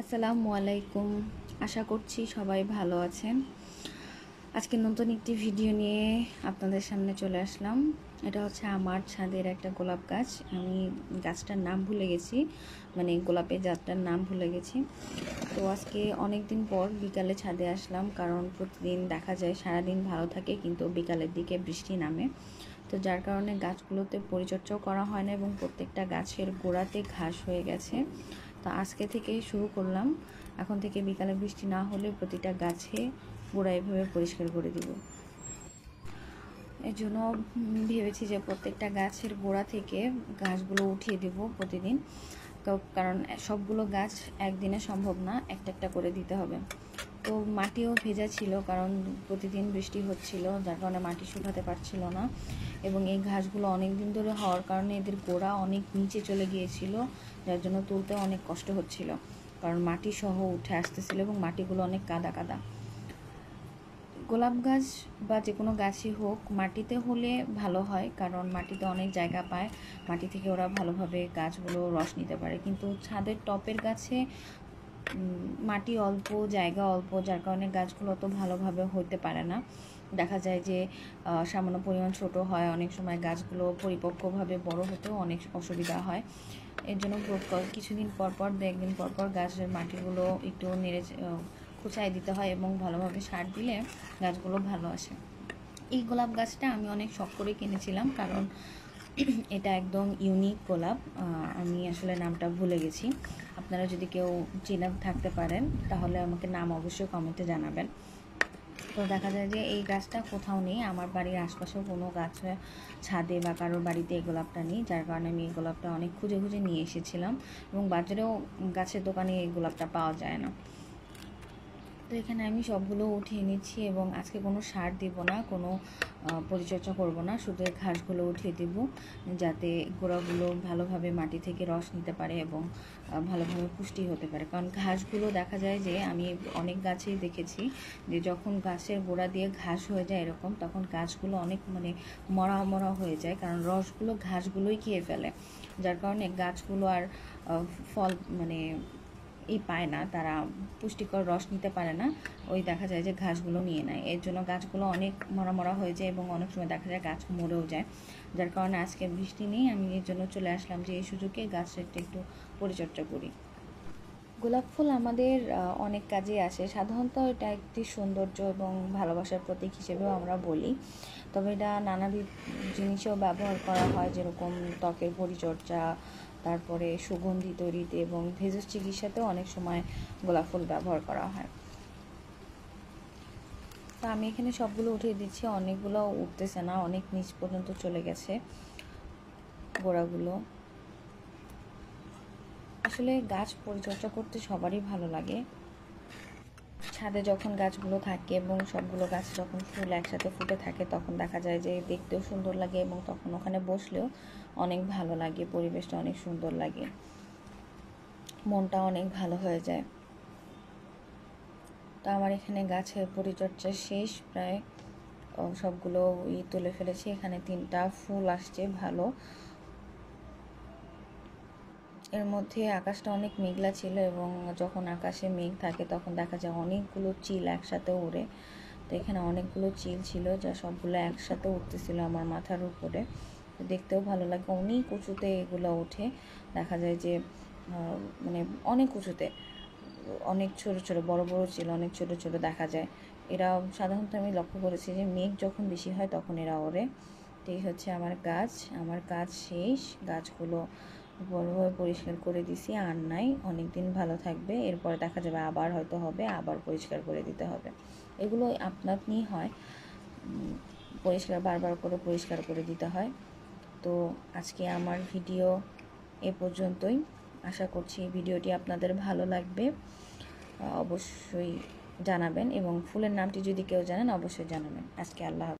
আসসালামু আলাইকুম। আশা করছি সবাই ভালো আছেন। আজকে নতুন একটি ভিডিও নিয়ে আপনাদের সামনে চলে আসলাম। এটা হচ্ছে আমার ছাদের একটা গোলাপ গাছ। আমি গাছটার নাম ভুলে গেছি, মানে গোলাপের জাতটার নাম ভুলে গেছি। তো আজকে অনেক দিন পর বিকালে ছাদে আসলাম, কারণ প্রতিদিন দেখা যায় সারাদিন ভালো থাকে কিন্তু বিকালের দিকে বৃষ্টি নামে। তো যার কারণে গাছগুলোতে পরিচর্যাও করা হয় না এবং প্রত্যেকটা গাছের গোড়াতে ঘাস হয়ে গেছে। তো আজকে থেকেই শুরু করলাম, এখন থেকে বিকালে বৃষ্টি না হলে প্রতিটা গাছে গোড়া এভাবে পরিষ্কার করে দিব। এর জন্য ভেবেছি যে প্রত্যেকটা গাছের গোড়া থেকে ঘাসগুলো উঠিয়ে দেব প্রতিদিন, কারণ সবগুলো গাছ একদিনে সম্ভব না, একটা একটা করে দিতে হবে। তো মাটিও ভেজা ছিল, কারণ প্রতিদিন বৃষ্টি হচ্ছিল, যার কারণে মাটি শুকাতে পারছিল না। এবং এই ঘাসগুলো অনেক দিন ধরে হওয়ার কারণে এদের গোড়া অনেক নিচে চলে গিয়েছিল, যার জন্য তুলতে অনেক কষ্ট হচ্ছিল, কারণ মাটি সহ উঠে আসতেছিল এবং মাটিগুলো অনেক কাদা কাদা। গোলাপ গাছ বা যে কোনো গাছই হোক মাটিতে হলে ভালো হয়, কারণ মাটিতে অনেক জায়গা পায়, মাটি থেকে ওরা ভালোভাবে গাছগুলো রস নিতে পারে। কিন্তু ছাদের টপের গাছে মাটি অল্প, জায়গা অল্প, যার কারণে গাছগুলো অত ভালোভাবে হতে পারে না। দেখা যায় যে সামান্য পরিমাণ ছোট হয়, অনেক সময় গাছগুলো পরিপক্কভাবে বড় হতেও অনেক অসুবিধা হয়। এর জন্য কিছুদিন পরপর, দু একদিন পরপর গাছের মাটিগুলো একটু নেড়ে খুঁচাই দিতে হয় এবং ভালোভাবে সার দিলে গাছগুলো ভালো আসে। এই গোলাপ গাছটা আমি অনেক শখ করে কিনেছিলাম, কারণ এটা একদম ইউনিক গোলাপ। আমি আসলে নামটা ভুলে গেছি। আপনারা যদি কেউ চেনা থাকতে পারেন তাহলে আমাকে নাম অবশ্যই কমেন্টে জানাবেন। তো দেখা যায় যে এই গাছটা কোথাও নেই, আমার বাড়ির আশপাশেও কোনো গাছ ছাদে বা কারোর বাড়িতে এই গোলাপটা নেই, যার কারণে আমি এই গোলাপটা অনেক খুঁজে খুঁজে নিয়ে এসেছিলাম এবং বাজারেও গাছের দোকানে এই গোলাপটা পাওয়া যায় না। তো এখানে আমি সবগুলো উঠিয়ে নিচ্ছি এবং আজকে কোনো সার দেব না, কোনো পরিচর্যা করব না, শুধু ঘাসগুলো উঠিয়ে দেব যাতে গোড়াগুলো ভালোভাবে মাটি থেকে রস নিতে পারে এবং ভালোভাবে পুষ্টি হতে পারে। কারণ ঘাসগুলো দেখা যায় যে আমি অনেক গাছেই দেখেছি যে যখন গাছের গোড়া দিয়ে ঘাস হয়ে যায় এরকম, তখন গাছগুলো অনেক মরা মরা হয়ে যায়, কারণ রসগুলো ঘাসগুলোই খেয়ে ফেলে, যার কারণে গাছগুলো আর ফল পায় না, তারা পুষ্টিকর রস নিতে পারে না, ওই দেখা যায় যে ঘাসগুলো নিয়ে নেয়। এর জন্য গাছগুলো অনেক মরা মরা হয়ে যায় এবং অনেক সময় দেখা যায় গাছ মরেও যায়, যার কারণে আজকে বৃষ্টি নেই, আমি এর জন্য চলে আসলাম যে এই সুযোগে গাছের একটু পরিচর্যা করি। গোলাপ ফুল আমাদের অনেক কাজে আসে, সাধারণত এটা একটি সৌন্দর্য এবং ভালোবাসার প্রতীক হিসেবেও আমরা বলি, তবে এটা নানাবিধ জিনিসেও ব্যবহার করা হয়, যেরকম ত্বকের পরিচর্যা, তারপরে সুগন্ধি তৈরিতে এবং ভেষজ চিকিৎসাতেও অনেক সময় গোলাপ ফুল ব্যবহার করা হয়। তো আমি এখানে সবগুলো উঠিয়ে দিচ্ছি, অনেকগুলো উঠতেছে না, অনেক নিচ পর্যন্ত চলে গেছে গোড়াগুলো। আসলে গাছ পরিচর্যা করতে সবারই ভালো লাগে। ছাদে যখন গাছগুলো থাকে এবং সবগুলো গাছ যখন ফুল একসাথে ফুটে থাকে তখন দেখা যায় যে দেখতেও সুন্দর লাগে এবং তখন ওখানে বসলেও অনেক ভালো লাগে, পরিবেশটা অনেক সুন্দর লাগে, মনটা অনেক ভালো হয়ে যায়। তো আমার এখানে গাছের পরিচর্যা শেষ প্রায়, সবগুলো তুলে ফেলেছি। এখানে 3টা ফুল আসছে ভালো। এর মধ্যে আকাশটা অনেক মেঘলা ছিল এবং যখন আকাশে মেঘ থাকে তখন দেখা যায় অনেকগুলো চিল একসাথে ওড়ে। তো এখানে অনেকগুলো চিল ছিল যা সবগুলো একসাথে উঠতেছিল আমার মাথার উপরে, দেখতেও ভালো লাগে। অনেক উঁচুতে এগুলো ওঠে, দেখা যায় যে অনেক উঁচুতে, অনেক ছোট ছোট, বড় বড় চিল অনেক ছোট ছোট দেখা যায়। এরা সাধারণত আমি লক্ষ্য করেছি যে মেঘ যখন বেশি হয় তখন এরা ওড়ে। তো এই হচ্ছে আমার গাছ, আমার কাজ শেষ, গাছগুলো বড়োভাবে পরিষ্কার করে দিছি, আর নাই, অনেক দিন ভালো থাকবে, এরপরে দেখা যাবে আবার হয়তো হবে, আবার পরিষ্কার করে দিতে হবে। এগুলো আপনা আপনি হয়, পরিষ্কার বারবার করে পরিষ্কার করে দিতে হয়। তো আজকে আমার ভিডিও এ পর্যন্তই, আশা করছি ভিডিওটি আপনাদের ভালো লাগবে, অবশ্যই জানাবেন এবং ফুলের নামটি যদি কেউ জানেন অবশ্যই জানাবেন। আজকে আল্লাহ।